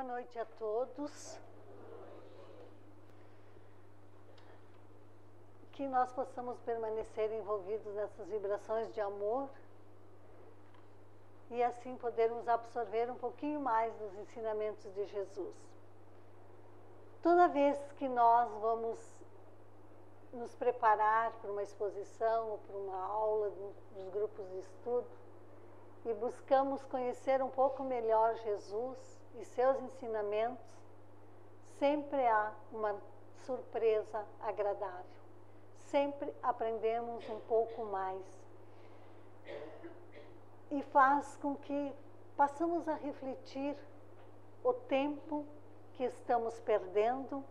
Boa noite a todos. Que nós possamos permanecer envolvidos nessas vibrações de amor e assim podermos absorver um pouquinho mais dos ensinamentos de Jesus. Toda vez que nós vamos nos preparar para uma exposição ou para uma aula dos grupos de estudo e buscamos conhecer um pouco melhor Jesus e seus ensinamentos, sempre há uma surpresa agradável. Sempre aprendemos um pouco mais. E faz com que passamos a refletir o tempo que estamos perdendo,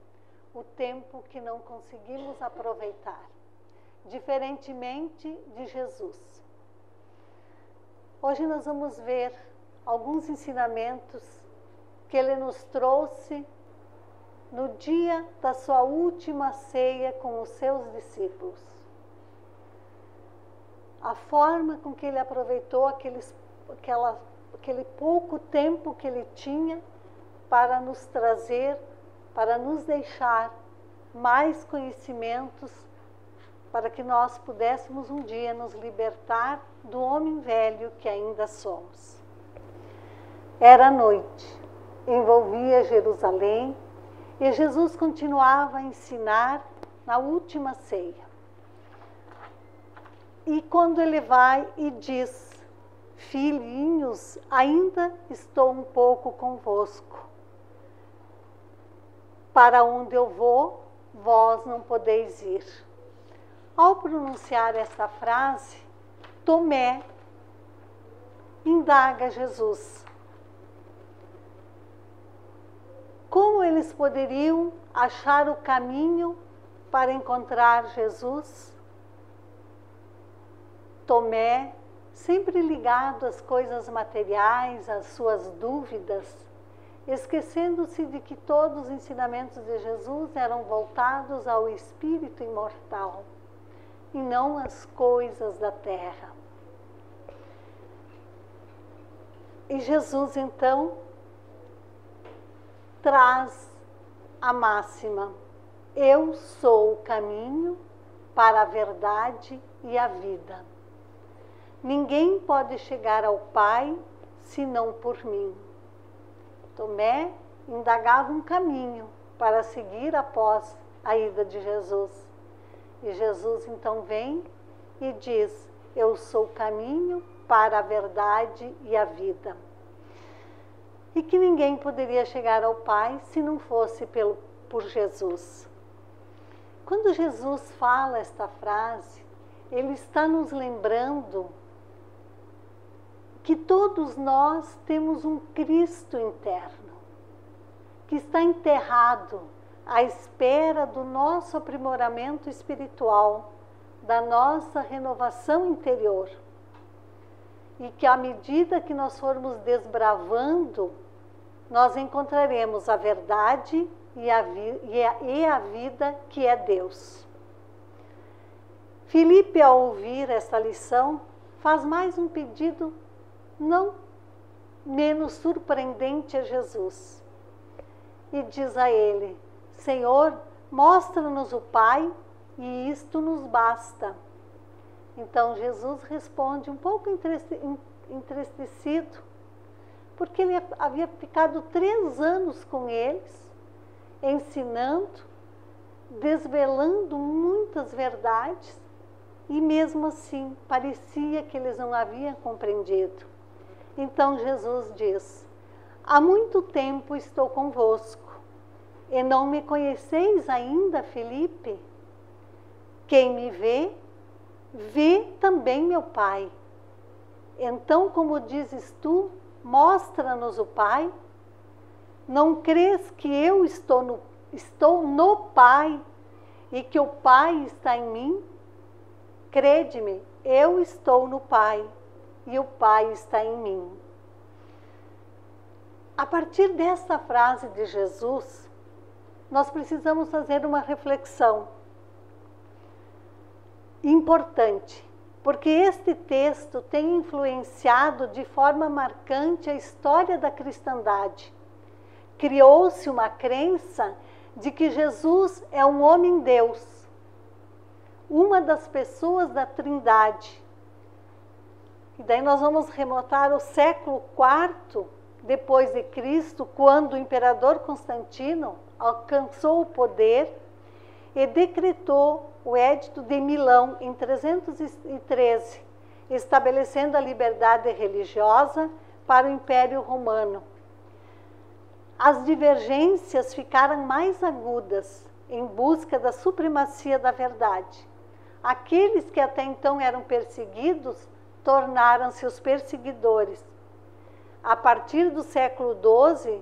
o tempo que não conseguimos aproveitar, diferentemente de Jesus. Hoje nós vamos ver alguns ensinamentos que ele nos trouxe no dia da sua última ceia com os seus discípulos. A forma com que ele aproveitou aquele pouco tempo que ele tinha para nos trazer, para nos deixar mais conhecimentos, para que nós pudéssemos um dia nos libertar do homem velho que ainda somos. Era noite, envolvia Jerusalém, e Jesus continuava a ensinar na última ceia. E quando ele vai e diz: filhinhos, ainda estou um pouco convosco. Para onde eu vou, vós não podeis ir. Ao pronunciar esta frase, Tomé indaga Jesus: como eles poderiam achar o caminho para encontrar Jesus? Tomé, sempre ligado às coisas materiais, às suas dúvidas, esquecendo-se de que todos os ensinamentos de Jesus eram voltados ao espírito imortal e não às coisas da terra. E Jesus, então, traz a máxima: eu sou o caminho para a verdade e a vida. Ninguém pode chegar ao Pai senão por mim. Tomé indagava um caminho para seguir após a ida de Jesus. E Jesus então vem e diz: eu sou o caminho para a verdade e a vida. E que ninguém poderia chegar ao Pai se não fosse por Jesus. Quando Jesus fala esta frase, ele está nos lembrando que todos nós temos um Cristo interno, que está enterrado à espera do nosso aprimoramento espiritual, da nossa renovação interior. E que à medida que nós formos desbravando, nós encontraremos a verdade e a vida que é Deus. Filipe, ao ouvir esta lição, faz mais um pedido não menos surpreendente a Jesus. E diz a ele: Senhor, mostra-nos o Pai e isto nos basta. Então Jesus responde um pouco entristecido, porque ele havia ficado 3 anos com eles, ensinando, desvelando muitas verdades, e mesmo assim parecia que eles não haviam compreendido. Então Jesus diz: há muito tempo estou convosco, e não me conheceis ainda, Filipe? Quem me vê, vê também meu Pai. Então, como dizes tu, mostra-nos o Pai? Não crês que eu estou no Pai e que o Pai está em mim? Crede-me, eu estou no Pai e o Pai está em mim. A partir desta frase de Jesus, nós precisamos fazer uma reflexão importante, porque este texto tem influenciado de forma marcante a história da cristandade, criou-se uma crença de que Jesus é um homem-deus, uma das pessoas da Trindade. E daí nós vamos remontar ao século IV depois de Cristo, quando o imperador Constantino alcançou o poder e decretou o Edito de Milão em 313, estabelecendo a liberdade religiosa para o Império Romano. As divergências ficaram mais agudas em busca da supremacia da verdade. Aqueles que até então eram perseguidos tornaram-se os perseguidores. A partir do século XII,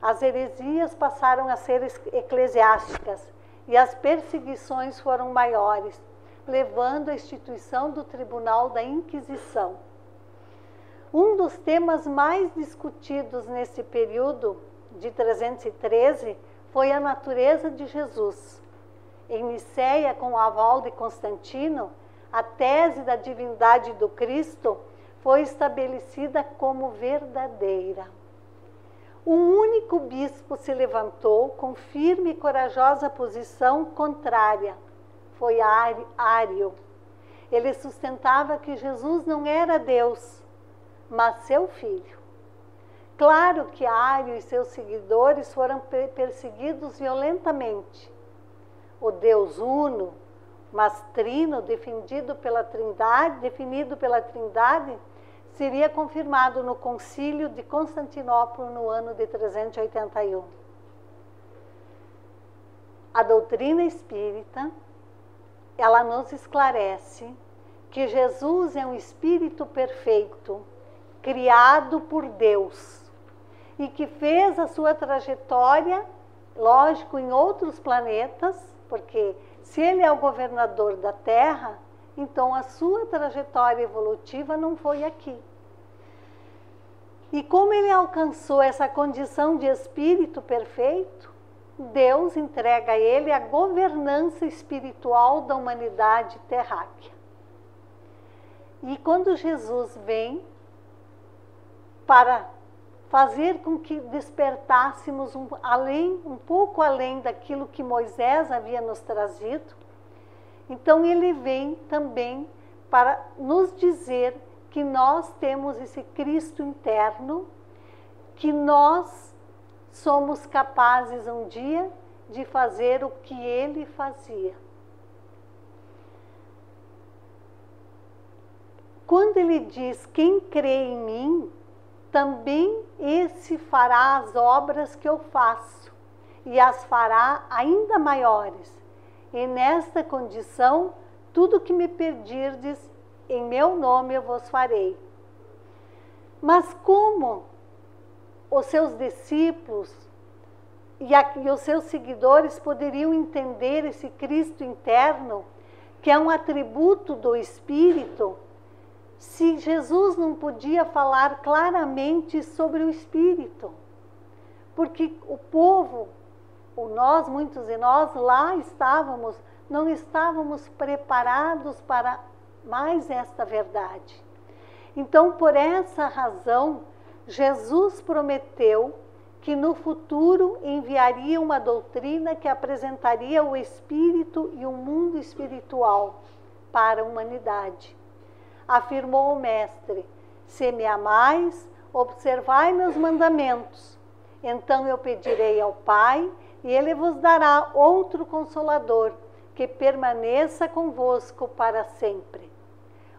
as heresias passaram a ser eclesiásticas e as perseguições foram maiores, levando à instituição do Tribunal da Inquisição. Um dos temas mais discutidos nesse período de 313 foi a natureza de Jesus. Em Nicéia, com o aval de Constantino, a tese da divindade do Cristo foi estabelecida como verdadeira. Um único bispo se levantou com firme e corajosa posição contrária. Foi Ário. Ele sustentava que Jesus não era Deus, mas seu filho. Claro que Ário e seus seguidores foram perseguidos violentamente. O Deus Uno, mas Trino, definido pela Trindade, seria confirmado no Concílio de Constantinopla no ano de 381. A doutrina espírita, ela nos esclarece que Jesus é um espírito perfeito, criado por Deus, e que fez a sua trajetória, lógico, em outros planetas, porque se ele é o governador da Terra, então a sua trajetória evolutiva não foi aqui. E como ele alcançou essa condição de espírito perfeito, Deus entrega a ele a governança espiritual da humanidade terráquea. E quando Jesus vem para fazer com que despertássemos um pouco além daquilo que Moisés havia nos trazido, então ele vem também para nos dizer que nós temos esse Cristo interno, que nós somos capazes um dia de fazer o que ele fazia. Quando ele diz, quem crê em mim, também esse fará as obras que eu faço, e as fará ainda maiores. E nesta condição, tudo que me pedirdes, em meu nome eu vos farei. Mas como os seus discípulos e os seus seguidores poderiam entender esse Cristo interno, que é um atributo do Espírito, se Jesus não podia falar claramente sobre o Espírito? Porque o povo, muitos de nós lá não estávamos preparados para mais esta verdade. Então, por essa razão, Jesus prometeu que no futuro enviaria uma doutrina que apresentaria o Espírito e o mundo espiritual para a humanidade. Afirmou o Mestre, se me amais, observai meus mandamentos. Então eu pedirei ao Pai, e Ele vos dará outro Consolador, que permaneça convosco para sempre.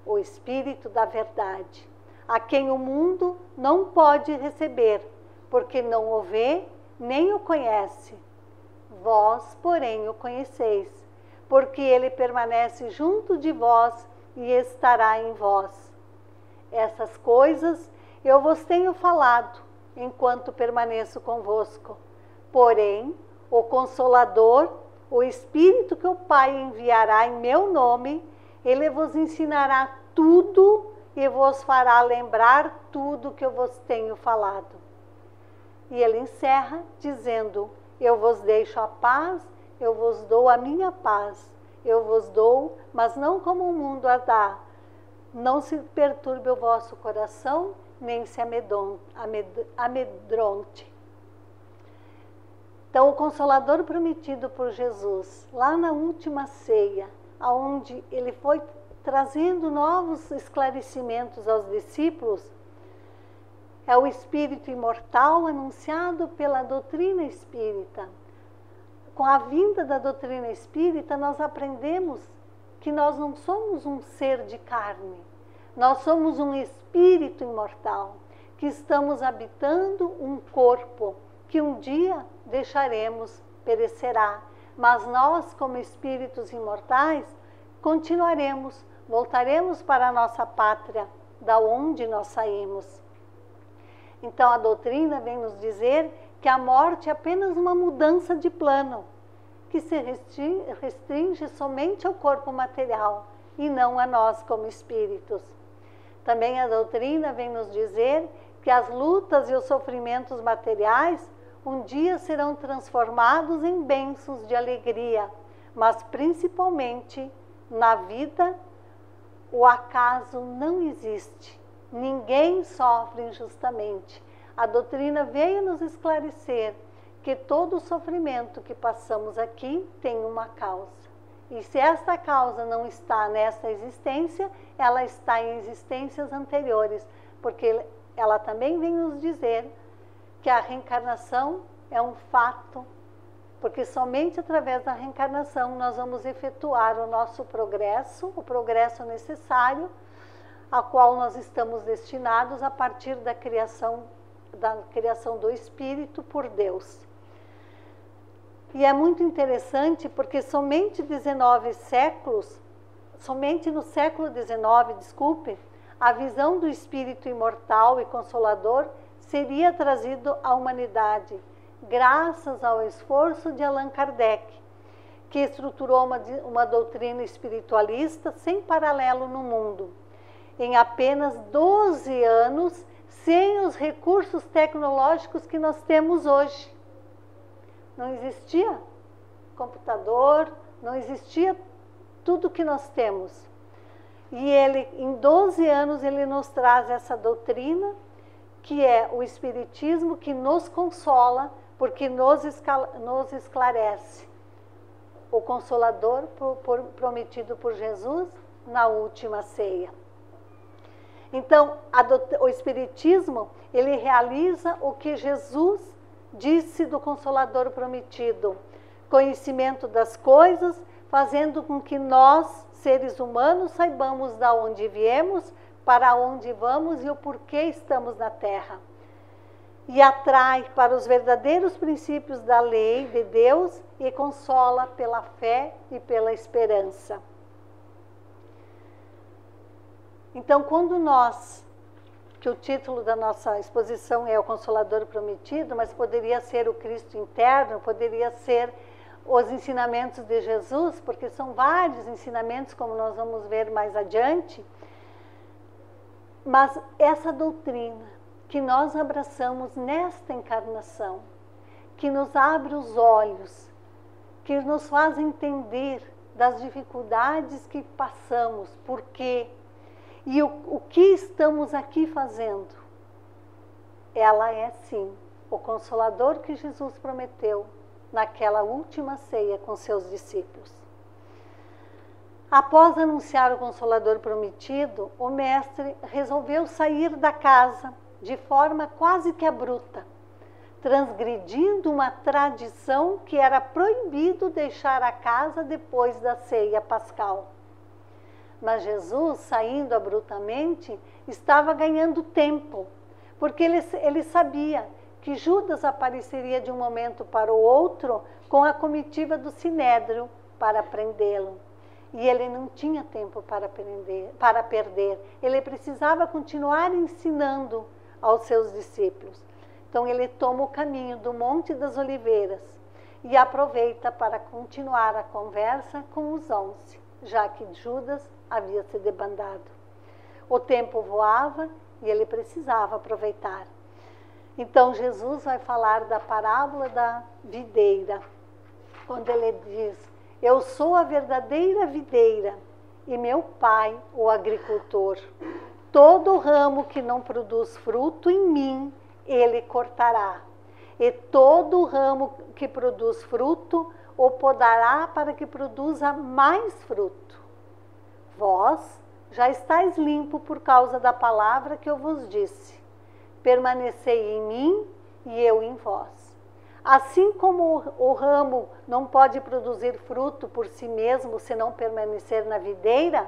O Espírito da verdade, a quem o mundo não pode receber, porque não o vê, nem o conhece. Vós, porém, o conheceis, porque Ele permanece junto de vós e estará em vós. Essas coisas eu vos tenho falado, enquanto permaneço convosco. Porém, o Consolador, o Espírito que o Pai enviará em meu nome, Ele vos ensinará tudo e vos fará lembrar tudo que eu vos tenho falado. E ele encerra dizendo, eu vos deixo a paz, eu vos dou a minha paz. Eu vos dou, mas não como o mundo a dá. Não se perturbe o vosso coração, nem se amedronte. Então, o Consolador prometido por Jesus, lá na última ceia, onde ele foi trazendo novos esclarecimentos aos discípulos, é o Espírito imortal anunciado pela doutrina espírita. Com a vinda da doutrina espírita, nós aprendemos que nós não somos um ser de carne, nós somos um espírito imortal, que estamos habitando um corpo que um dia deixaremos, perecerá. Mas nós, como espíritos imortais, continuaremos, voltaremos para a nossa pátria, da onde nós saímos. Então a doutrina vem nos dizer que a morte é apenas uma mudança de plano, que se restringe somente ao corpo material e não a nós como espíritos. Também a doutrina vem nos dizer que as lutas e os sofrimentos materiais um dia serão transformados em bênçãos de alegria, mas principalmente na vida o acaso não existe. Ninguém sofre injustamente. A doutrina veio nos esclarecer que todo o sofrimento que passamos aqui tem uma causa. E se esta causa não está nesta existência, ela está em existências anteriores, porque ela também vem nos dizer que a reencarnação é um fato, porque somente através da reencarnação nós vamos efetuar o nosso progresso, o progresso necessário, a qual nós estamos destinados a partir da criação do Espírito por Deus. E é muito interessante porque somente no século XIX, a visão do Espírito imortal e consolador seria trazido à humanidade, graças ao esforço de Allan Kardec, que estruturou uma doutrina espiritualista sem paralelo no mundo. Em apenas 12 anos, sem os recursos tecnológicos que nós temos hoje. Não existia computador, não existia tudo que nós temos. E ele, em 12 anos, ele nos traz essa doutrina, que é o Espiritismo, que nos consola, porque nos esclarece. O Consolador prometido por Jesus na última ceia. Então, o Espiritismo, ele realiza o que Jesus disse do Consolador prometido. Conhecimento das coisas, fazendo com que nós, seres humanos, saibamos de onde viemos, para onde vamos e o porquê estamos na Terra. E atrai para os verdadeiros princípios da lei de Deus e consola pela fé e pela esperança. Então, quando que o título da nossa exposição é o Consolador Prometido, mas poderia ser o Cristo interno, poderia ser os ensinamentos de Jesus, porque são vários ensinamentos, como nós vamos ver mais adiante. Mas essa doutrina que nós abraçamos nesta encarnação, que nos abre os olhos, que nos faz entender das dificuldades que passamos, por quê, e o que estamos aqui fazendo, ela é sim o Consolador que Jesus prometeu naquela última ceia com seus discípulos. Após anunciar o Consolador prometido, o mestre resolveu sair da casa de forma quase que abrupta, transgredindo uma tradição que era proibido deixar a casa depois da ceia pascal. Mas Jesus, saindo abruptamente, estava ganhando tempo, porque ele sabia que Judas apareceria de um momento para o outro com a comitiva do Sinédrio para prendê-lo. E ele não tinha tempo para perder. Ele precisava continuar ensinando aos seus discípulos. Então ele toma o caminho do Monte das Oliveiras e aproveita para continuar a conversa com os 11, já que Judas havia se debandado. O tempo voava e ele precisava aproveitar. Então Jesus vai falar da parábola da videira, quando ele diz: eu sou a verdadeira videira e meu pai o agricultor. Todo ramo que não produz fruto em mim, ele cortará. e todo ramo que produz fruto o podará para que produza mais fruto. Vós já estáis limpo por causa da palavra que eu vos disse. Permanecei em mim e eu em vós. Assim como o ramo não pode produzir fruto por si mesmo se não permanecer na videira,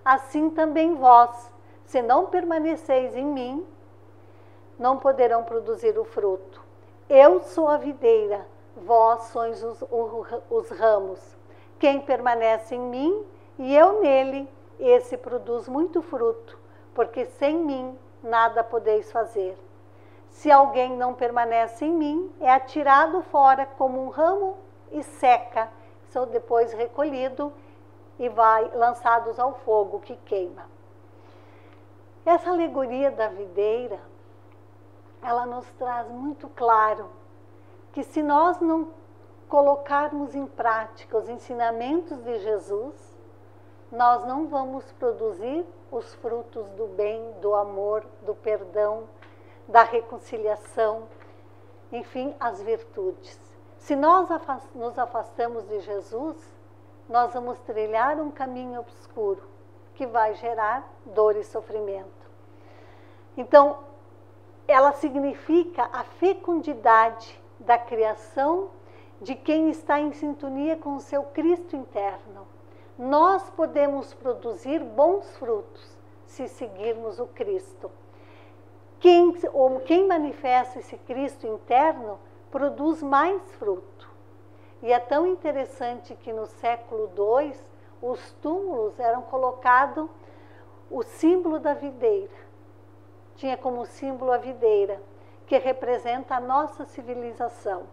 assim também vós, se não permaneceis em mim, não poderão produzir o fruto. Eu sou a videira, vós sois os ramos. Quem permanece em mim e eu nele, esse produz muito fruto, porque sem mim nada podeis fazer. Se alguém não permanece em mim, é atirado fora como um ramo e seca, são depois recolhido e lançados ao fogo que queima. Essa alegoria da videira, ela nos traz muito claro que se nós não colocarmos em prática os ensinamentos de Jesus, nós não vamos produzir os frutos do bem, do amor, do perdão, da reconciliação, enfim, as virtudes. Se nós nos afastamos de Jesus, nós vamos trilhar um caminho obscuro que vai gerar dor e sofrimento. Então, ela significa a fecundidade da criação de quem está em sintonia com o seu Cristo interno. Nós podemos produzir bons frutos se seguirmos o Cristo. Quem manifesta esse Cristo interno produz mais fruto. E é tão interessante que no século II, os túmulos eram colocados o símbolo da videira. Tinha como símbolo a videira, que representa a nossa civilização.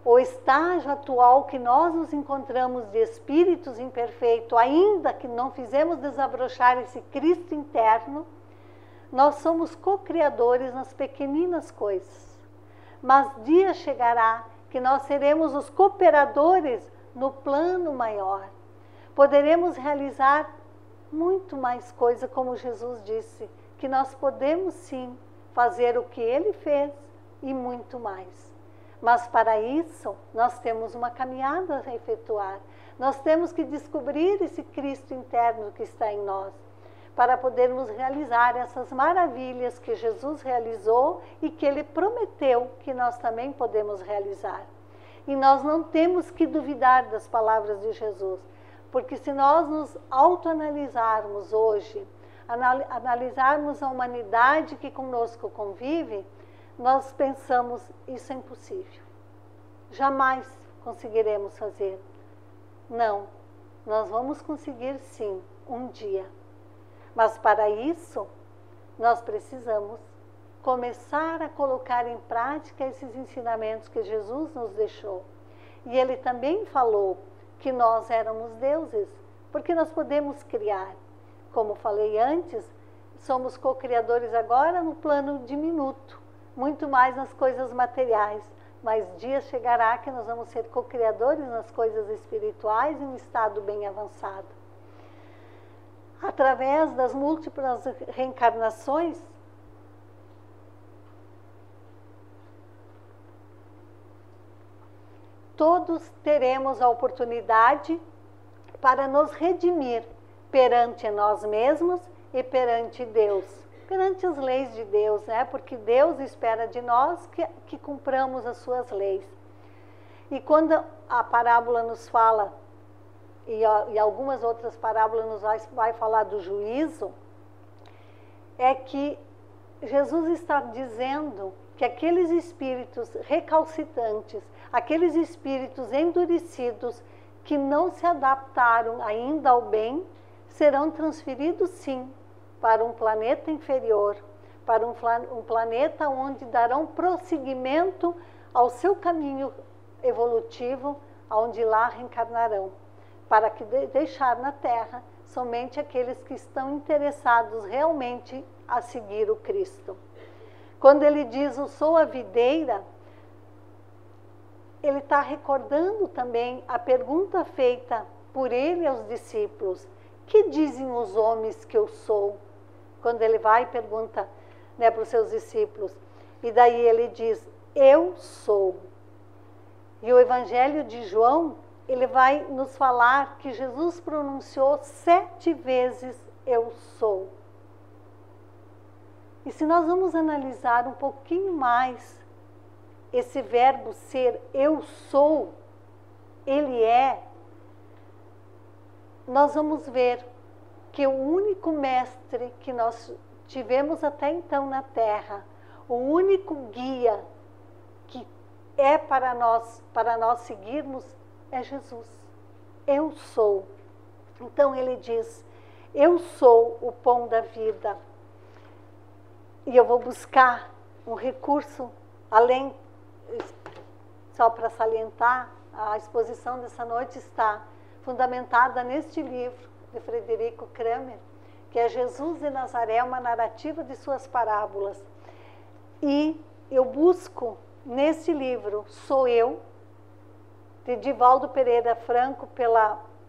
O estágio atual que nós nos encontramos de espíritos imperfeitos, ainda que não fizemos desabrochar esse Cristo interno, nós somos co-criadores nas pequeninas coisas. Mas dia chegará que nós seremos os cooperadores no plano maior. Poderemos realizar muito mais coisa, como Jesus disse, que nós podemos sim fazer o que Ele fez e muito mais. Mas para isso, nós temos uma caminhada a efetuar. Nós temos que descobrir esse Cristo interno que está em nós, para podermos realizar essas maravilhas que Jesus realizou e que Ele prometeu que nós também podemos realizar. E nós não temos que duvidar das palavras de Jesus, porque se nós nos autoanalisarmos hoje, analisarmos a humanidade que conosco convive, nós pensamos, isso é impossível. Jamais conseguiremos fazer. Não, nós vamos conseguir sim, um dia. Mas para isso, nós precisamos começar a colocar em prática esses ensinamentos que Jesus nos deixou. E Ele também falou que nós éramos deuses, porque nós podemos criar. Como falei antes, somos co-criadores agora no plano diminuto, muito mais nas coisas materiais. Mas dia chegará que nós vamos ser co-criadores nas coisas espirituais em um estado bem avançado. Através das múltiplas reencarnações, todos teremos a oportunidade para nos redimir perante nós mesmos e perante Deus, perante as leis de Deus, né? Porque Deus espera de nós que cumpramos as suas leis. E quando a parábola nos fala, e algumas outras parábolas nos vai falar do juízo, é que Jesus está dizendo que aqueles espíritos recalcitrantes, aqueles espíritos endurecidos que não se adaptaram ainda ao bem, serão transferidos sim para um planeta inferior, para um planeta onde darão prosseguimento ao seu caminho evolutivo, onde lá reencarnarão, para que deixar na Terra somente aqueles que estão interessados realmente a seguir o Cristo. Quando ele diz, eu sou a videira, ele está recordando também a pergunta feita por ele aos discípulos, que dizem os homens que eu sou? Quando ele vai e pergunta, né, para os seus discípulos, e daí ele diz, eu sou. E o Evangelho de João, ele vai nos falar que Jesus pronunciou 7 vezes eu sou. E se nós vamos analisar um pouquinho mais esse verbo ser eu sou, ele é, nós vamos ver que o único mestre que nós tivemos até então na Terra, o único guia que é para nós seguirmos é Jesus. Eu sou. Então ele diz, eu sou o pão da vida. E eu vou buscar um recurso, além, só para salientar, a exposição dessa noite está fundamentada neste livro de Frederico Kramer, que é Jesus de Nazaré, uma narrativa de suas parábolas. E eu busco nesse livro, Sou Eu, de Divaldo Pereira Franco,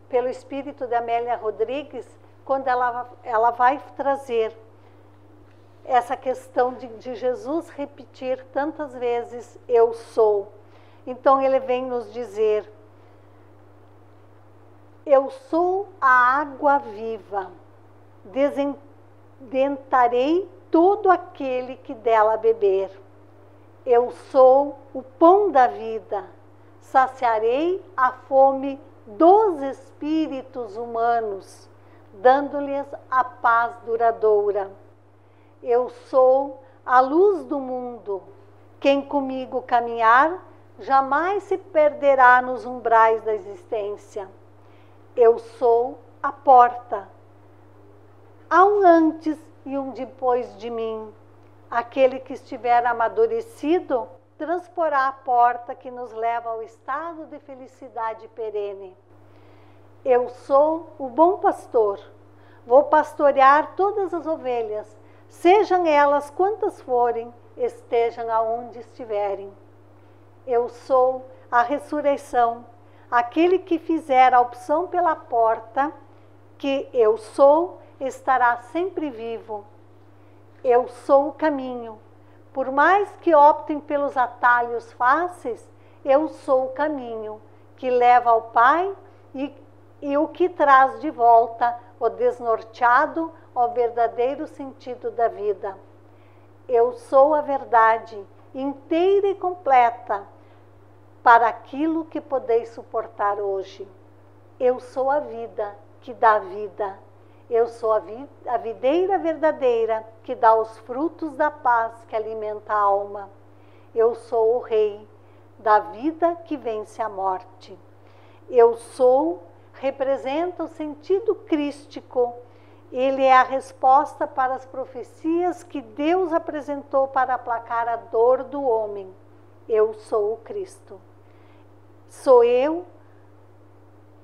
pelo espírito de Amélia Rodrigues, quando ela vai trazer essa questão de Jesus repetir tantas vezes, eu sou. Então ele vem nos dizer, eu sou a água viva, desdentarei todo aquele que dela beber. Eu sou o pão da vida, saciarei a fome dos espíritos humanos, dando-lhes a paz duradoura. Eu sou a luz do mundo, quem comigo caminhar, jamais se perderá nos umbrais da existência. Eu sou a porta, há um antes e um depois de mim. Aquele que estiver amadurecido, transporá a porta que nos leva ao estado de felicidade perene. Eu sou o bom pastor, vou pastorear todas as ovelhas, sejam elas quantas forem, estejam aonde estiverem. Eu sou a ressurreição, aquele que fizer a opção pela porta, que eu sou, estará sempre vivo. Eu sou o caminho. Por mais que optem pelos atalhos fáceis, eu sou o caminho que leva ao Pai e o que traz de volta o desnorteado ao verdadeiro sentido da vida. Eu sou a verdade inteira e completa para aquilo que podeis suportar hoje. Eu sou a vida que dá vida. Eu sou a videira verdadeira que dá os frutos da paz que alimenta a alma. Eu sou o rei da vida que vence a morte. Eu sou, representa o sentido crístico. Ele é a resposta para as profecias que Deus apresentou para aplacar a dor do homem. Eu sou o Cristo. Sou eu.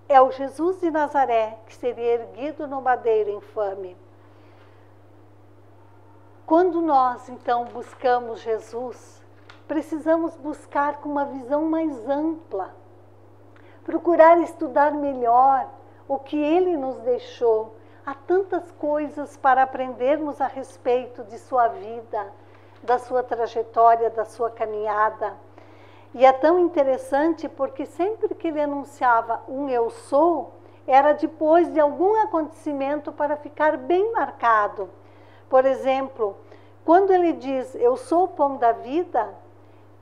É o Jesus de Nazaré que seria erguido no madeiro infame. Quando nós, então, buscamos Jesus, precisamos buscar com uma visão mais ampla, procurar estudar melhor o que Ele nos deixou. Há tantas coisas para aprendermos a respeito de sua vida, da sua trajetória, da sua caminhada. E é tão interessante porque sempre que ele anunciava um eu sou, era depois de algum acontecimento para ficar bem marcado. Por exemplo, quando ele diz, eu sou o pão da vida,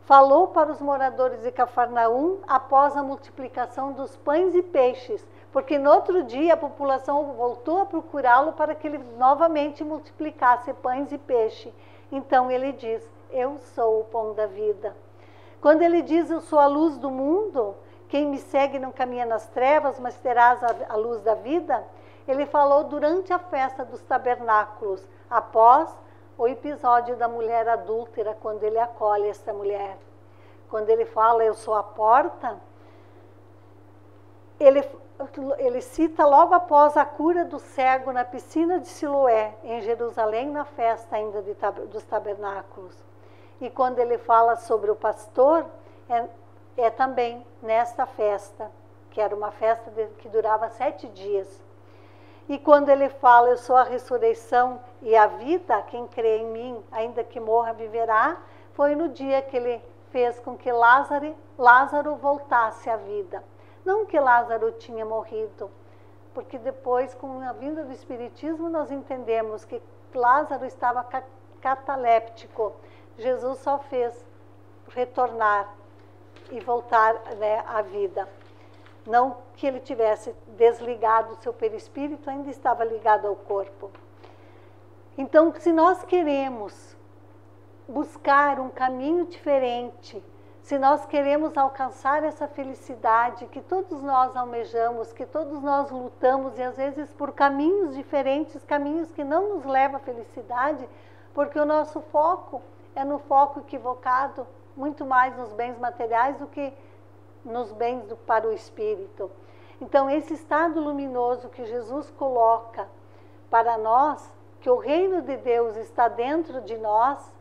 falou para os moradores de Cafarnaum após a multiplicação dos pães e peixes, porque no outro dia a população voltou a procurá-lo para que ele novamente multiplicasse pães e peixe. Então ele diz, eu sou o pão da vida. Quando ele diz, eu sou a luz do mundo, quem me segue não caminha nas trevas, mas terás a luz da vida, ele falou durante a festa dos tabernáculos, após o episódio da mulher adúltera, quando ele acolhe essa mulher. Quando ele fala, eu sou a porta, ele cita logo após a cura do cego na piscina de Siloé, em Jerusalém, na festa ainda dos tabernáculos. E quando ele fala sobre o pastor, é também nesta festa, que era uma festa que durava 7 dias. E quando ele fala, eu sou a ressurreição e a vida, quem crê em mim, ainda que morra, viverá, foi no dia que ele fez com que Lázaro voltasse à vida. Não que Lázaro tinha morrido, porque depois, com a vinda do Espiritismo, nós entendemos que Lázaro estava cataléptico. Jesus só fez retornar e voltar, né, à vida. Não que ele tivesse desligado o seu perispírito, ainda estava ligado ao corpo. Então, se nós queremos buscar um caminho diferente, se nós queremos alcançar essa felicidade que todos nós almejamos, que todos nós lutamos, e às vezes por caminhos diferentes, caminhos que não nos levam à felicidade, porque o nosso foco é no foco equivocado, muito mais nos bens materiais do que nos bens para o espírito. Então, esse estado luminoso que Jesus coloca para nós, que o reino de Deus está dentro de nós,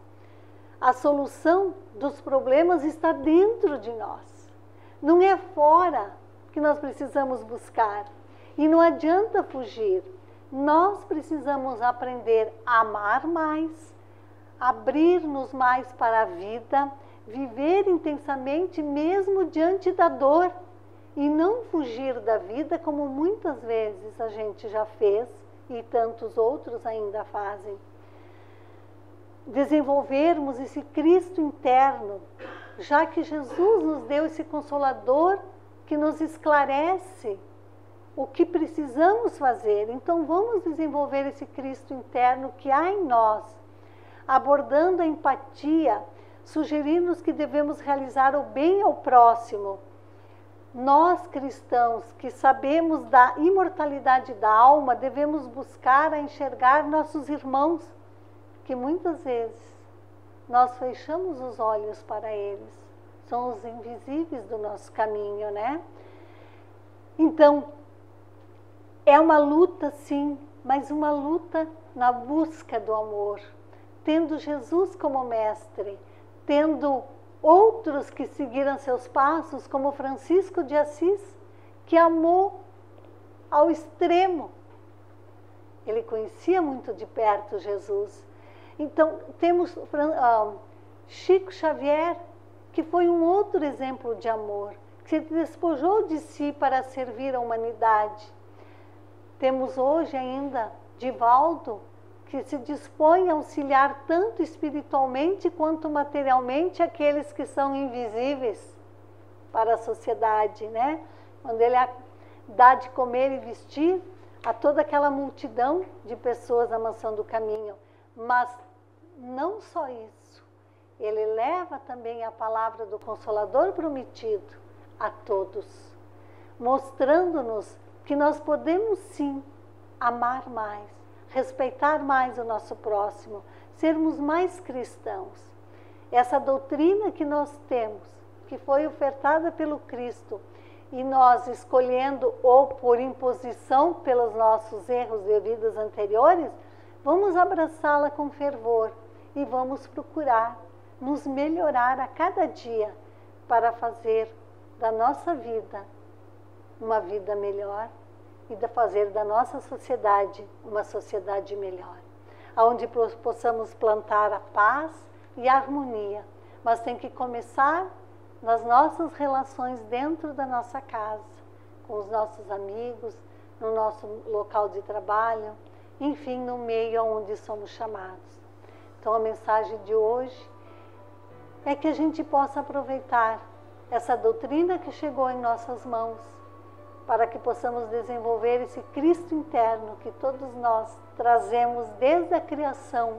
a solução dos problemas está dentro de nós. Não é fora que nós precisamos buscar. E não adianta fugir. Nós precisamos aprender a amar mais, abrir-nos mais para a vida, viver intensamente mesmo diante da dor e não fugir da vida como muitas vezes a gente já fez e tantos outros ainda fazem. Desenvolvermos esse Cristo interno, já que Jesus nos deu esse Consolador que nos esclarece o que precisamos fazer. Então vamos desenvolver esse Cristo interno que há em nós, abordando a empatia, sugerindo-nos que devemos realizar o bem ao próximo. Nós, cristãos, que sabemos da imortalidade da alma, devemos buscar a enxergar nossos irmãos, que muitas vezes nós fechamos os olhos para eles. São os invisíveis do nosso caminho, né? Então, é uma luta, sim, mas uma luta na busca do amor, tendo Jesus como mestre, tendo outros que seguiram seus passos, como Francisco de Assis, que amou ao extremo. Ele conhecia muito de perto Jesus. Então, temos Chico Xavier, que foi um outro exemplo de amor, que se despojou de si para servir a humanidade. Temos hoje ainda Divaldo, que se dispõe a auxiliar tanto espiritualmente quanto materialmente aqueles que são invisíveis para a sociedade, né? Quando ele dá de comer e vestir a toda aquela multidão de pessoas na mansão do caminho. Mas não só isso, ele leva também a palavra do Consolador prometido a todos, mostrando-nos que nós podemos sim amar mais, respeitar mais o nosso próximo, sermos mais cristãos. Essa doutrina que nós temos, que foi ofertada pelo Cristo, e nós escolhendo ou por imposição pelos nossos erros de vidas anteriores, vamos abraçá-la com fervor e vamos procurar nos melhorar a cada dia para fazer da nossa vida uma vida melhor e de fazer da nossa sociedade uma sociedade melhor, onde possamos plantar a paz e a harmonia, mas tem que começar nas nossas relações dentro da nossa casa, com os nossos amigos, no nosso local de trabalho, enfim, no meio onde somos chamados. Então a mensagem de hoje é que a gente possa aproveitar essa doutrina que chegou em nossas mãos, para que possamos desenvolver esse Cristo interno que todos nós trazemos desde a criação.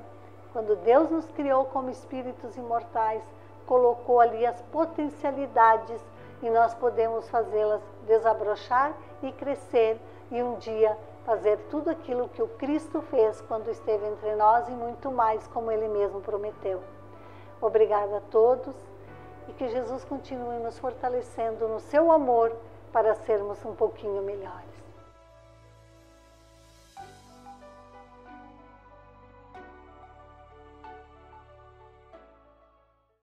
Quando Deus nos criou como espíritos imortais, colocou ali as potencialidades e nós podemos fazê-las desabrochar e crescer e um dia fazer tudo aquilo que o Cristo fez quando esteve entre nós e muito mais, como Ele mesmo prometeu. Obrigada a todos e que Jesus continue nos fortalecendo no seu amor para sermos um pouquinho melhores.